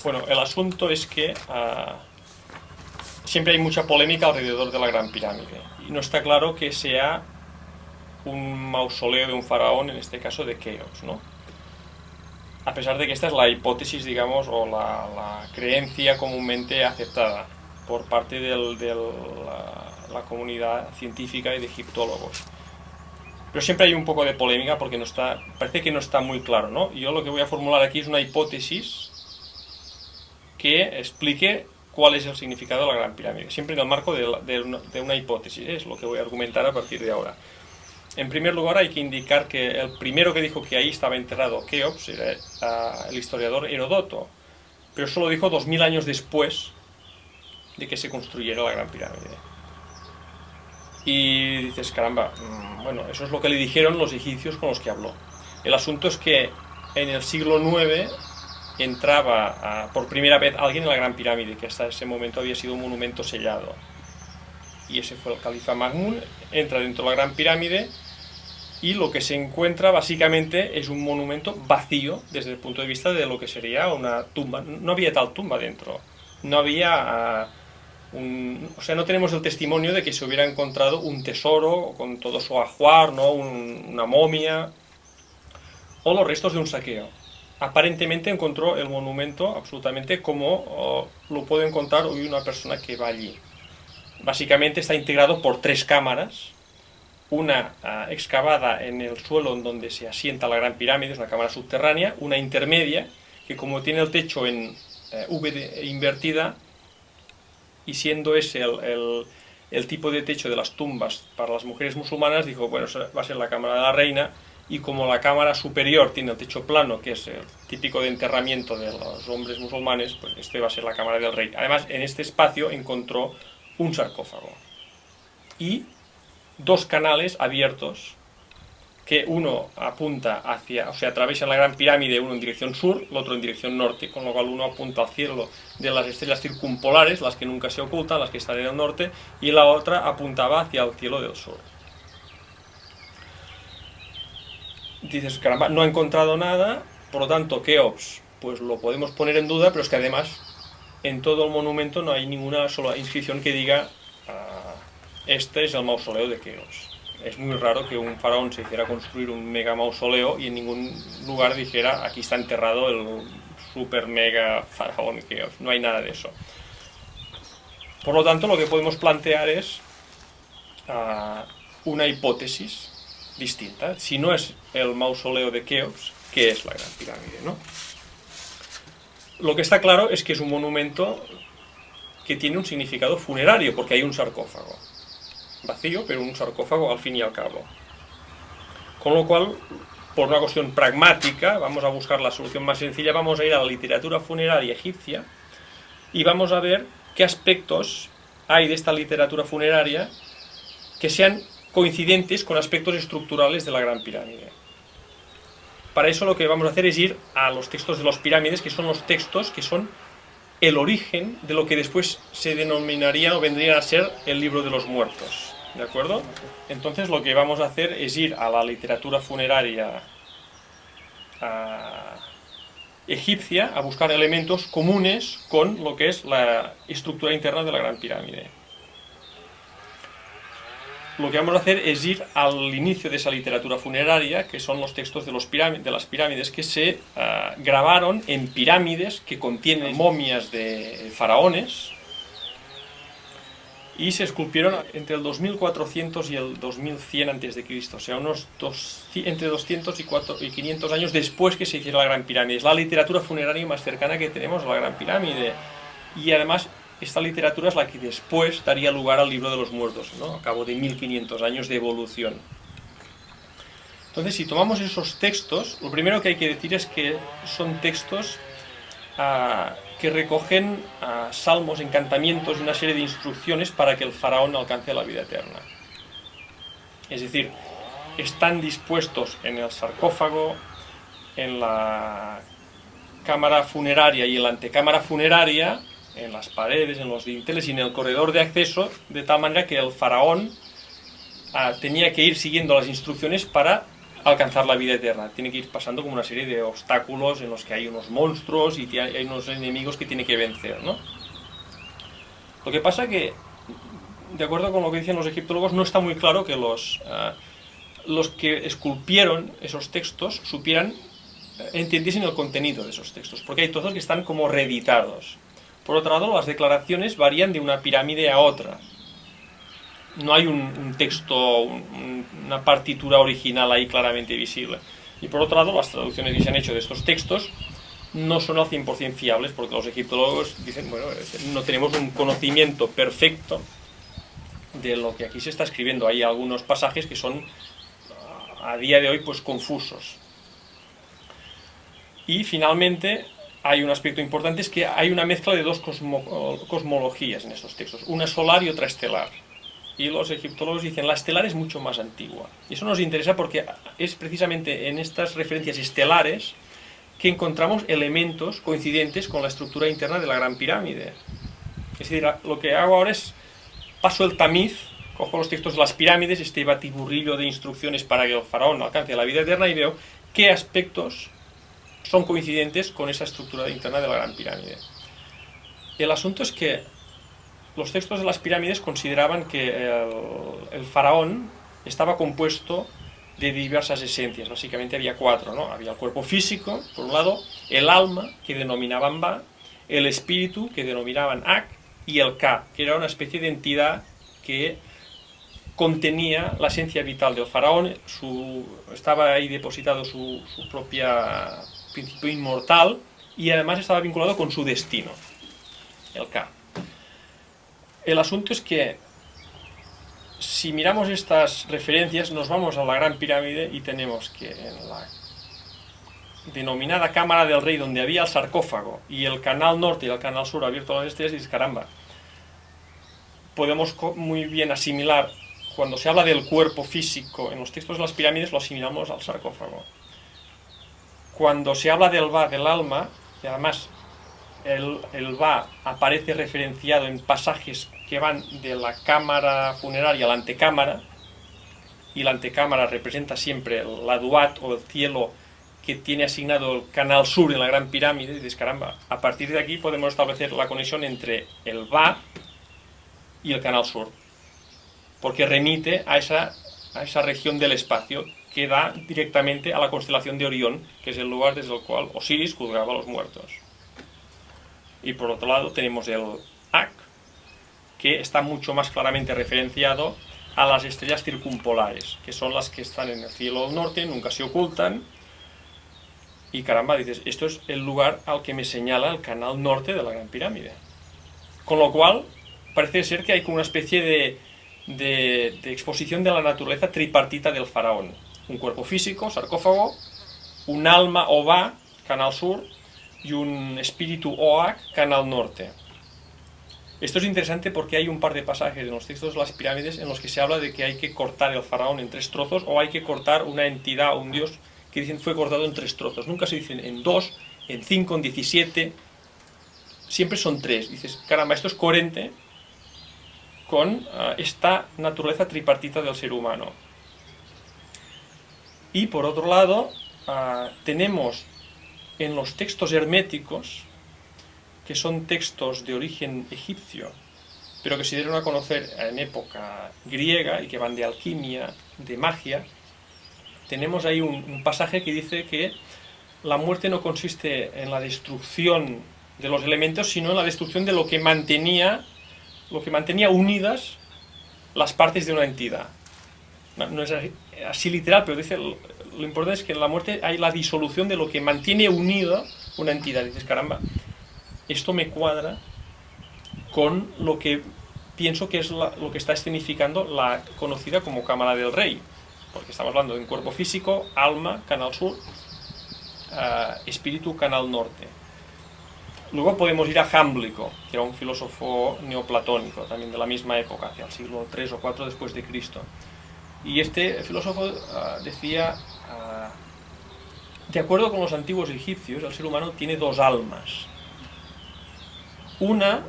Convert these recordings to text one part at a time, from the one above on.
Bueno, el asunto es que siempre hay mucha polémica alrededor de la Gran Pirámide y no está claro que sea un mausoleo de un faraón, en este caso de Keops, ¿no? A pesar de que esta es la hipótesis, digamos, o la creencia comúnmente aceptada por parte de la comunidad científica y de egiptólogos. Pero siempre hay un poco de polémica porque parece que no está muy claro, ¿no? Yo lo que voy a formular aquí es una hipótesis que explique cuál es el significado de la Gran Pirámide, siempre en el marco de una hipótesis, es lo que voy a argumentar a partir de ahora. En primer lugar, hay que indicar que el primero que dijo que ahí estaba enterrado Keops era el historiador Herodoto, pero eso lo dijo 2000 años después de que se construyera la Gran Pirámide. Y dices, caramba, bueno, eso es lo que le dijeron los egipcios con los que habló. El asunto es que en el siglo IX entraba por primera vez alguien en la Gran Pirámide, que hasta ese momento había sido un monumento sellado. Y ese fue el califa Mahmud, entra dentro de la Gran Pirámide y lo que se encuentra básicamente es un monumento vacío desde el punto de vista de lo que sería una tumba. No había tal tumba dentro, no había o sea, no tenemos el testimonio de que se hubiera encontrado un tesoro con todo su ajuar, ¿no? Una momia o los restos de un saqueo. Aparentemente encontró el monumento absolutamente como lo puede encontrar hoy una persona que va allí. Básicamente está integrado por 3 cámaras, una excavada en el suelo en donde se asienta la Gran Pirámide, es una cámara subterránea, una intermedia, que como tiene el techo en V invertida, y siendo ese el tipo de techo de las tumbas para las mujeres musulmanas, dijo, bueno, va a ser la cámara de la reina, y como la cámara superior tiene el techo plano, que es el típico de enterramiento de los hombres musulmanes, pues este va a ser la cámara del rey. Además, en este espacio encontró un sarcófago y 2 canales abiertos, que uno apunta hacia, o sea, atraviesa la Gran Pirámide, uno en dirección sur, el otro en dirección norte, con lo cual uno apunta al cielo de las estrellas circumpolares, las que nunca se ocultan, las que están en el norte, y la otra apuntaba hacia el cielo del sur. Dices, caramba, no ha encontrado nada, por lo tanto, Keops, pues lo podemos poner en duda, pero es que además en todo el monumento no hay ninguna sola inscripción que diga este es el mausoleo de Keops. Es muy raro que un faraón se hiciera construir un mega mausoleo y en ningún lugar dijera aquí está enterrado el super mega faraón Keops. No hay nada de eso. Por lo tanto, lo que podemos plantear es una hipótesis distinta. Si no es el mausoleo de Keops, ¿qué es la Gran Pirámide, no? Lo que está claro es que es un monumento que tiene un significado funerario, porque hay un sarcófago vacío, pero un sarcófago al fin y al cabo. Con lo cual, por una cuestión pragmática, vamos a buscar la solución más sencilla, vamos a ir a la literatura funeraria egipcia y vamos a ver qué aspectos hay de esta literatura funeraria que sean coincidentes con aspectos estructurales de la Gran Pirámide. Para eso lo que vamos a hacer es ir a los textos de las pirámides, que son los textos que son el origen de lo que después se denominarían o vendrían a ser el libro de los muertos. ¿De acuerdo? Entonces lo que vamos a hacer es ir a la literatura funeraria egipcia a buscar elementos comunes con lo que es la estructura interna de la Gran Pirámide. Lo que vamos a hacer es ir al inicio de esa literatura funeraria, que son los textos de las pirámides que se grabaron en pirámides que contienen momias de faraones y se esculpieron entre el 2400 y el 2100 a.C., o sea, entre 200 y 500 años después que se hiciera la Gran Pirámide. Es la literatura funeraria más cercana que tenemos a la Gran Pirámide. Y además, esta literatura es la que después daría lugar al libro de los muertos, ¿no? A cabo de 1500 años de evolución. Entonces, si tomamos esos textos, lo primero que hay que decir es que son textos que recogen salmos, encantamientos y una serie de instrucciones para que el faraón alcance la vida eterna. Es decir, están dispuestos en el sarcófago, en la cámara funeraria y en la antecámara funeraria, en las paredes, en los dinteles y en el corredor de acceso, de tal manera que el faraón tenía que ir siguiendo las instrucciones para alcanzar la vida eterna. Tiene que ir pasando como una serie de obstáculos en los que hay unos monstruos y hay unos enemigos que tiene que vencer, ¿no? Lo que pasa que, de acuerdo con lo que dicen los egiptólogos, no está muy claro que los que esculpieron esos textos entendiesen el contenido de esos textos, porque hay trozos que están como reeditados. Por otro lado, las declaraciones varían de una pirámide a otra. No hay un texto, una partitura original ahí claramente visible. Y por otro lado, las traducciones que se han hecho de estos textos no son al 100% fiables, porque los egiptólogos dicen, bueno, no tenemos un conocimiento perfecto de lo que aquí se está escribiendo. Hay algunos pasajes que son, a día de hoy, pues confusos. Y finalmente, hay un aspecto importante, es que hay una mezcla de dos cosmologías en estos textos, una solar y otra estelar. Y los egiptólogos dicen, la estelar es mucho más antigua. Y eso nos interesa porque es precisamente en estas referencias estelares que encontramos elementos coincidentes con la estructura interna de la Gran Pirámide. Es decir, lo que hago ahora es, paso el tamiz, cojo los textos de las pirámides, este batiburrillo de instrucciones para que el faraón alcance la vida eterna, y veo qué aspectos son coincidentes con esa estructura interna de la Gran Pirámide. El asunto es que los textos de las pirámides consideraban que el faraón estaba compuesto de diversas esencias. Básicamente había 4, ¿no? Había el cuerpo físico, por un lado, el alma, que denominaban Ba, el espíritu, que denominaban Ak, y el Ka, que era una especie de entidad que contenía la esencia vital del faraón. Estaba ahí depositado su propia principio inmortal, y además estaba vinculado con su destino, el Ka. El asunto es que si miramos estas referencias, nos vamos a la Gran Pirámide y tenemos que en la denominada Cámara del Rey, donde había el sarcófago y el canal norte y el canal sur abierto a las estrellas, dices, caramba, podemos muy bien asimilar, cuando se habla del cuerpo físico en los textos de las pirámides, lo asimilamos al sarcófago. Cuando se habla del Ba, del alma, y además el Ba aparece referenciado en pasajes que van de la cámara funeraria a la antecámara, y la antecámara representa siempre la Duat o el cielo que tiene asignado el canal sur en la Gran Pirámide, y dices, caramba, a partir de aquí podemos establecer la conexión entre el Ba y el canal sur, porque remite a esa región del espacio que da directamente a la constelación de Orión, que es el lugar desde el cual Osiris juzgaba a los muertos. Y por otro lado tenemos el Ak, que está mucho más claramente referenciado a las estrellas circumpolares, que son las que están en el cielo del norte, nunca se ocultan. Y caramba, dices, esto es el lugar al que me señala el canal norte de la Gran Pirámide. Con lo cual, parece ser que hay como una especie de exposición de la naturaleza tripartita del faraón. Un cuerpo físico, sarcófago, un alma o Ba, canal sur, y un espíritu o Ak, canal norte. Esto es interesante porque hay un par de pasajes en los textos de las pirámides en los que se habla de que hay que cortar el faraón en 3 trozos, o hay que cortar una entidad, un dios, que dicen fue cortado en 3 trozos. Nunca se dicen en 2, en 5, en 17, siempre son 3. Dices, caramba, esto es coherente con esta naturaleza tripartita del ser humano. Y por otro lado, tenemos en los textos herméticos, que son textos de origen egipcio, pero que se dieron a conocer en época griega y que van de alquimia, de magia, tenemos ahí un pasaje que dice que la muerte no consiste en la destrucción de los elementos, sino en la destrucción de lo que mantenía unidas las partes de una entidad. No es así literal, pero dice, lo importante es que en la muerte hay la disolución de lo que mantiene unida una entidad. Dices, caramba, esto me cuadra con lo que pienso que es lo que está escenificando la conocida como Cámara del Rey, porque estamos hablando de un cuerpo físico, alma, canal sur, espíritu, canal norte. Luego podemos ir a Jámblico, que era un filósofo neoplatónico, también de la misma época, hacia el siglo III o IV después de Cristo. Y este filósofo decía, de acuerdo con los antiguos egipcios, el ser humano tiene 2 almas. Una,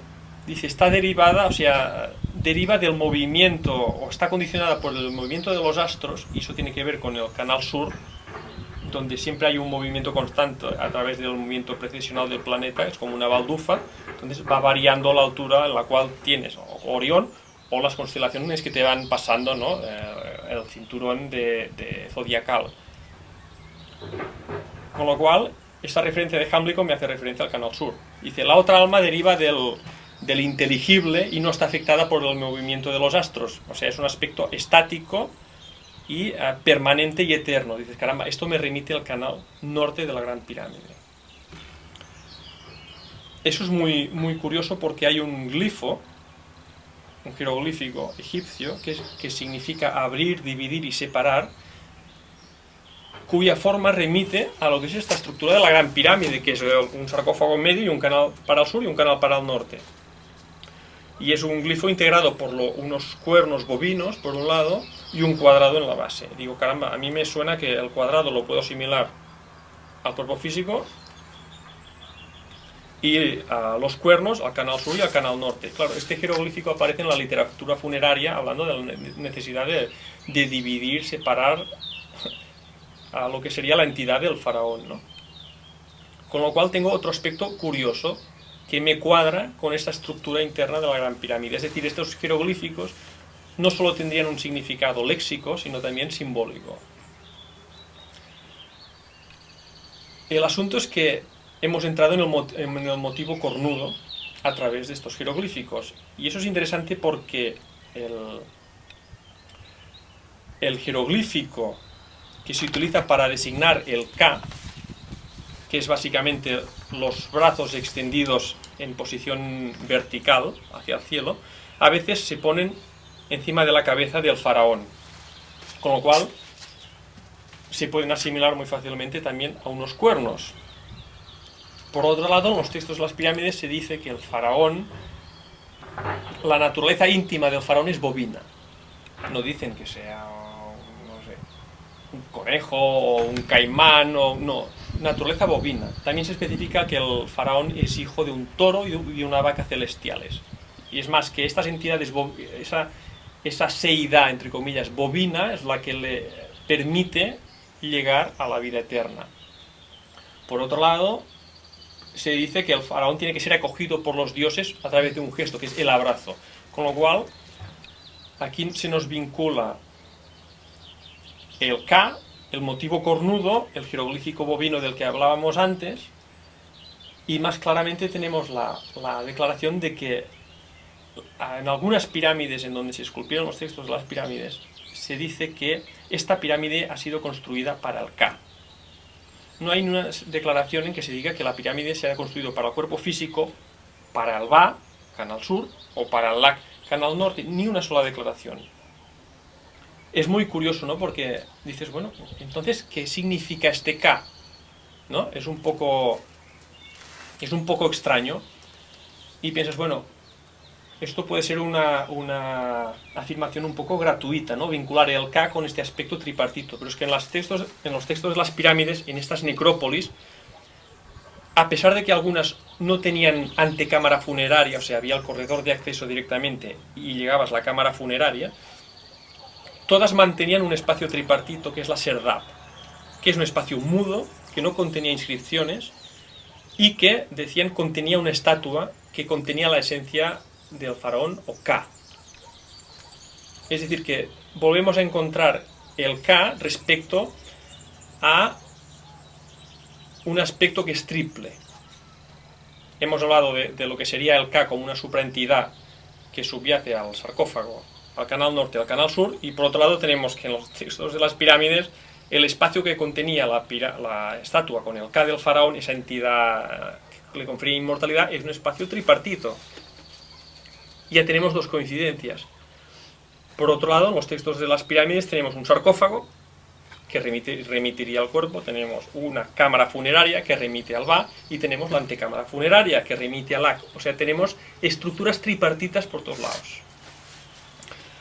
dice, está derivada, o sea, deriva del movimiento, o está condicionada por el movimiento de los astros, y eso tiene que ver con el canal sur, donde siempre hay un movimiento constante a través del movimiento precesional del planeta, es como una baldufa, entonces va variando la altura en la cual tienes Orión o las constelaciones que te van pasando, ¿no? El cinturón de zodiacal. Con lo cual, esta referencia de Hamblico me hace referencia al canal sur. Dice, la otra alma deriva del inteligible y no está afectada por el movimiento de los astros, o sea, es un aspecto estático y permanente y eterno. Dices, caramba, esto me remite al canal norte de la Gran Pirámide. Eso es muy, muy curioso porque hay un glifo, un jeroglífico egipcio, que significa abrir, dividir y separar, cuya forma remite a lo que es esta estructura de la Gran Pirámide, que es un sarcófago en medio y un canal para el sur y un canal para el norte. Y es un glifo integrado por unos cuernos bovinos, por un lado, y un cuadrado en la base. Digo, caramba, a mí me suena que el cuadrado lo puedo asimilar al cuerpo físico y a los cuernos al canal sur y al canal norte. Claro, este jeroglífico aparece en la literatura funeraria hablando de la necesidad de dividir, separar a lo que sería la entidad del faraón, ¿no? Con lo cual tengo otro aspecto curioso que me cuadra con esta estructura interna de la Gran Pirámide. Es decir, estos jeroglíficos no solo tendrían un significado léxico, sino también simbólico. El asunto es que hemos entrado en el motivo cornudo a través de estos jeroglíficos. Y eso es interesante porque el jeroglífico que se utiliza para designar el Ka, que es básicamente los brazos extendidos en posición vertical hacia el cielo, a veces se ponen encima de la cabeza del faraón, con lo cual se pueden asimilar muy fácilmente también a unos cuernos. Por otro lado, en los textos de las pirámides se dice que el faraón, la naturaleza íntima del faraón es bovina. No dicen que sea, no sé, un conejo o un caimán, no, naturaleza bovina. También se especifica que el faraón es hijo de un toro y de una vaca celestiales. Y es más, que estas entidades, esa seidad, entre comillas, bovina, es la que le permite llegar a la vida eterna. Por otro lado, se dice que el faraón tiene que ser acogido por los dioses a través de un gesto, que es el abrazo. Con lo cual, aquí se nos vincula el Ka, el motivo cornudo, el jeroglífico bovino del que hablábamos antes, y más claramente tenemos la declaración de que en algunas pirámides en donde se esculpieron los textos de las pirámides, se dice que esta pirámide ha sido construida para el Ka. No hay una declaración en que se diga que la pirámide se haya construido para el cuerpo físico, para el Ba, canal sur, o para el Lak, canal norte, ni una sola declaración. Es muy curioso, ¿no? Porque dices, bueno, entonces, ¿qué significa este Ka? ¿No? Es un poco extraño. Y piensas, bueno, esto puede ser una afirmación un poco gratuita, ¿no? Vincular el Ka con este aspecto tripartito. Pero es que en los textos de las pirámides, en estas necrópolis, a pesar de que algunas no tenían antecámara funeraria, o sea, había el corredor de acceso directamente y llegabas a la cámara funeraria, todas mantenían un espacio tripartito que es la Serdab, que es un espacio mudo, que no contenía inscripciones y que, decían, contenía una estatua que contenía la esencia del faraón o Ka. Es decir, que volvemos a encontrar el Ka respecto a un aspecto que es triple. Hemos hablado de lo que sería el Ka como una supraentidad que subyace al sarcófago, al canal norte, al canal sur, y por otro lado tenemos que en los textos de las pirámides el espacio que contenía la estatua con el Ka del faraón, esa entidad que le confería inmortalidad, es un espacio tripartito. Ya tenemos dos coincidencias. Por otro lado, en los textos de las pirámides tenemos un sarcófago que remitiría al cuerpo, tenemos una cámara funeraria que remite al Ba y tenemos la antecámara funeraria que remite al Lak. O sea, tenemos estructuras tripartitas por todos lados.